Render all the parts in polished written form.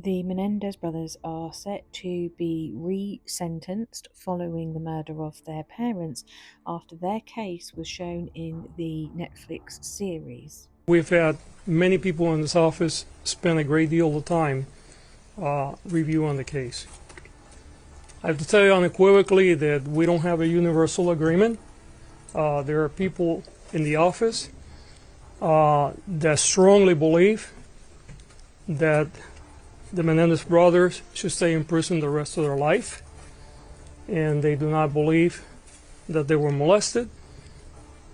The Menendez brothers are set to be re-sentenced following the murder of their parents after their case was shown in the Netflix series. We've had many people in this office spend a great deal of time reviewing the case. I have to tell you unequivocally that we don't have a universal agreement. There are people in the office that strongly believe that the Menendez brothers should stay in prison the rest of their life, and they do not believe that they were molested.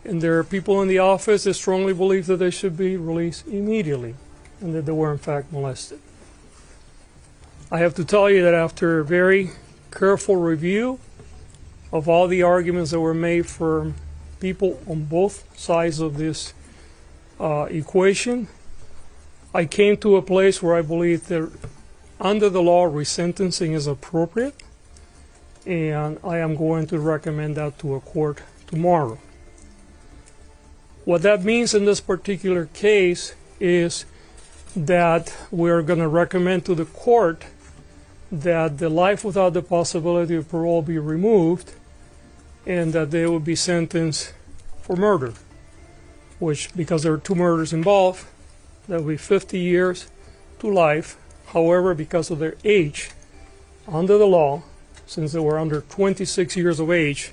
And there are people in the office that strongly believe that they should be released immediately and that they were in fact molested. I have to tell you that after a very careful review of all the arguments that were made for people on both sides of this equation, I came to a place where I believe that under the law, resentencing is appropriate, and I am going to recommend that to a court tomorrow. What that means in this particular case is that we're going to recommend to the court that the life without the possibility of parole be removed and that they will be sentenced for murder, which, because there are two murders involved, that will be 50 years to life. However, because of their age, under the law, since they were under 26 years of age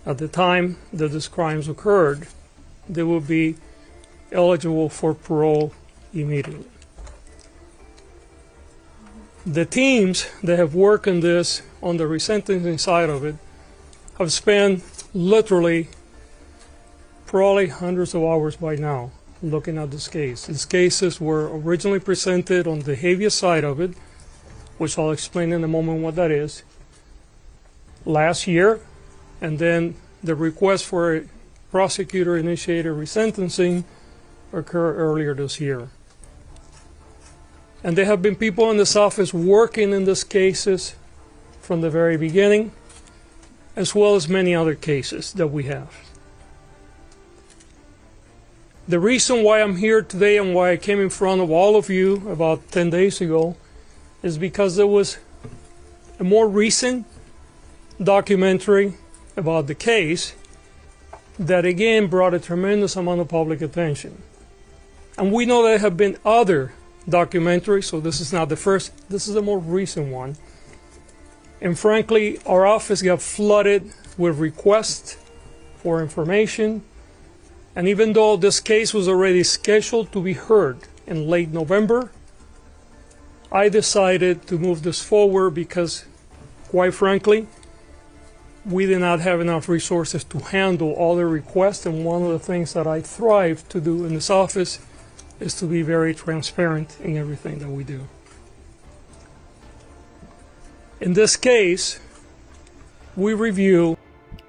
at the time that these crimes occurred, they will be eligible for parole immediately. The teams that have worked on this, on the resentencing side of it, have spent literally probably hundreds of hours by now looking at this case. These cases were originally presented on the habeas side of it, which I'll explain in a moment what that is, last year, and then the request for a prosecutor-initiated resentencing occurred earlier this year. And there have been people in this office working in these cases from the very beginning, as well as many other cases that we have. The reason why I'm here today and why I came in front of all of you about 10 days ago is because there was a more recent documentary about the case that again brought a tremendous amount of public attention. And we know there have been other documentaries, so this is not the first, this is the more recent one. And frankly, our office got flooded with requests for information. And even though this case was already scheduled to be heard in late November, I decided to move this forward because, quite frankly, we did not have enough resources to handle all the requests. And one of the things that I thrive to do in this office is to be very transparent in everything that we do. In this case, we review.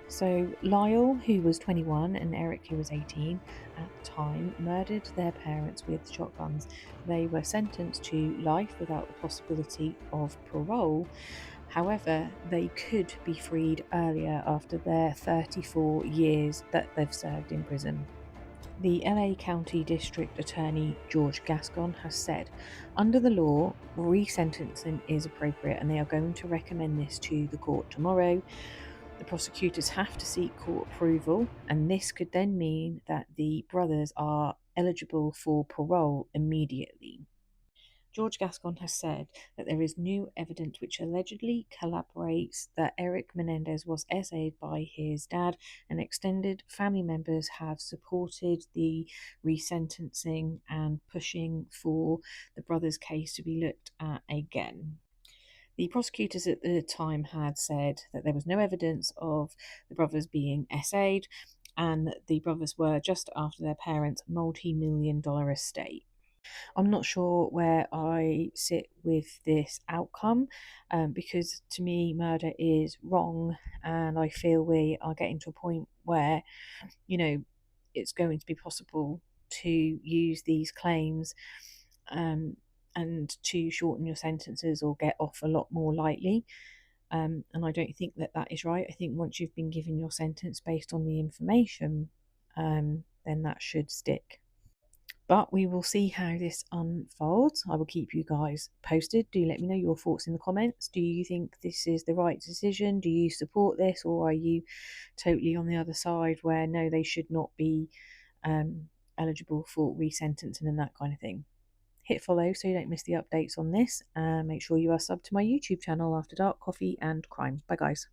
So Lyle, who was 21, and Eric, who was 18 at the time, murdered their parents with shotguns. They were sentenced to life without the possibility of parole. However, they could be freed earlier after their 34 years that they've served in prison. The LA County District Attorney George Gascon has said, under the law, resentencing is appropriate, and they are going to recommend this to the court tomorrow. The prosecutors have to seek court approval, and this could then mean that the brothers are eligible for parole immediately. George Gascon has said that there is new evidence which allegedly corroborates that Eric Menendez was essayed by his dad, and extended family members have supported the resentencing and pushing for the brothers' case to be looked at again. The prosecutors at the time had said that there was no evidence of the brothers being essayed, and that the brothers were just after their parents' multi-million-dollar estate. I'm not sure where I sit with this outcome, because to me, murder is wrong, and I feel we are getting to a point where, it's going to be possible to use these claims and to shorten your sentences or get off a lot more lightly. And I don't think that that is right. I think once you've been given your sentence based on the information, then that should stick. But we will see how this unfolds. I will keep you guys posted. Do let me know your thoughts in the comments. Do you think this is the right decision? Do you support this, or are you totally on the other side where no, they should not be eligible for resentencing and that kind of thing? Hit follow so you don't miss the updates on this, and make sure you are subbed to my YouTube channel, After Dark Coffee and Crime. Bye, guys.